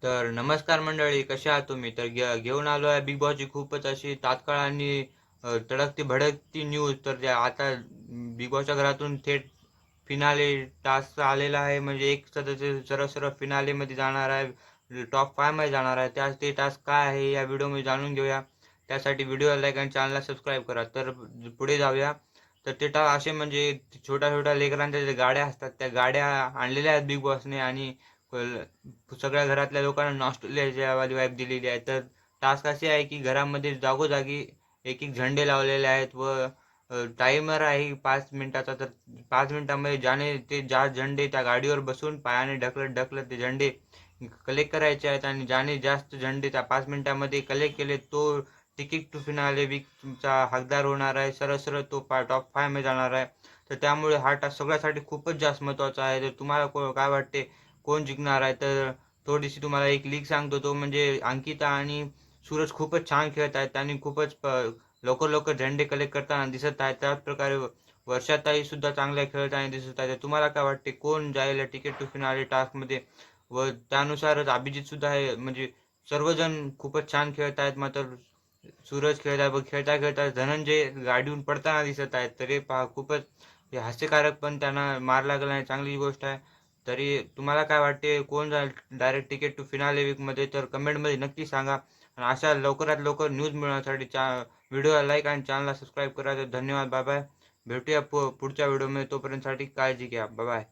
तर नमस्कार मंडळी, कशा आहात तुम्ही? तर घेऊन आलो आहे बिग बॉसची खूपच अशी तात्काळ आणि तडकती भडकती न्यूज. तर आता बिग बॉसच्या घरातून थेट फिनाले टास्क आलेला आहे. म्हणजे एक सदस्य सरळ सरळ फिनालेमध्ये जाणार आहे, टॉप 5 मध्ये जाणार आहे. ते टास्क काय आहे या व्हिडिओमध्ये जाणून घेऊया. त्यासाठी व्हिडिओला लाईक आणि चॅनलला सबस्क्राईब करा. तर पुढे जाऊया. तर ते असे म्हणजे छोट्या छोट्या लेकरांच्या ज्या गाड्या असतात त्या गाड्या आणलेल्या आहेत बिग बॉसने आणि सगळ्या घरातल्या लोकांना नॉस्ट्रेलियाच्या वाली वाईब दिलेली आहे. तर टास्क असे आहे की घरामध्ये जागोजागी एक एक झेंडे लावलेले आहेत व टाइमर आहे 5 मिनिटाचा. तर 5 मिनिटामध्ये ज्याने ते ज्या झेंडे त्या गाडीवर बसून पायाने ढकलत ढकलत ते झेंडे कलेक्ट करायचे आहेत आणि ज्याने जास्त झेंडे त्या 5 मिनिटामध्ये कलेक्ट केले तो तिकीट टू फिनाले वीकचा हकदार होणार आहे. सरळ सरळ तो टॉप 5 मध्ये जाणार आहे. तर त्यामुळे हा टास्क सगळ्यासाठी खूपच जास्त महत्त्वाचा आहे. तर तुम्हाला काय वाटते कोण जिंकणार आहे? तर थोडीशी तुम्हाला एक लीग सांगतो. तो म्हणजे अंकिता आणि सूरज खूपच छान खेळत आहेत. त्यांनी खूपच लवकर लवकर झेंडे कलेक्ट करताना दिसत आहेत. त्याच प्रकारे वर्षाताई सुद्धा चांगल्या खेळताना दिसत आहेत. तुम्हाला काय वाटते कोण जाईल तिकीट टू फिनाले टास्कमध्ये? व त्यानुसारच अभिजित सुद्धा आहे. म्हणजे सर्वजण खूपच छान खेळत आहेत. मात्र सूरज खेळत आहे व खेळता खेळता धनंजय गाडीहून पडताना दिसत आहेत. तरी पहा खूपच हे हास्यकारक पण त्यांना मार लागला नाही, चांगली गोष्ट आहे. तरी तुम्हाला काय वाटते कोण जाईल डायरेक्ट तिकीट टू फिनाले वीकमध्ये? तर कमेंटमध्ये नक्की सांगा. आणि अशा लवकरात लवकर न्यूज मिळवण्यासाठी व्हिडिओला लाईक आणि चॅनलला सबस्क्राईब करा. तर धन्यवाद, बाय बाय. भेटूया पुढच्या व्हिडिओमध्ये. तोपर्यंतसाठी काळजी घ्या. Bye bye.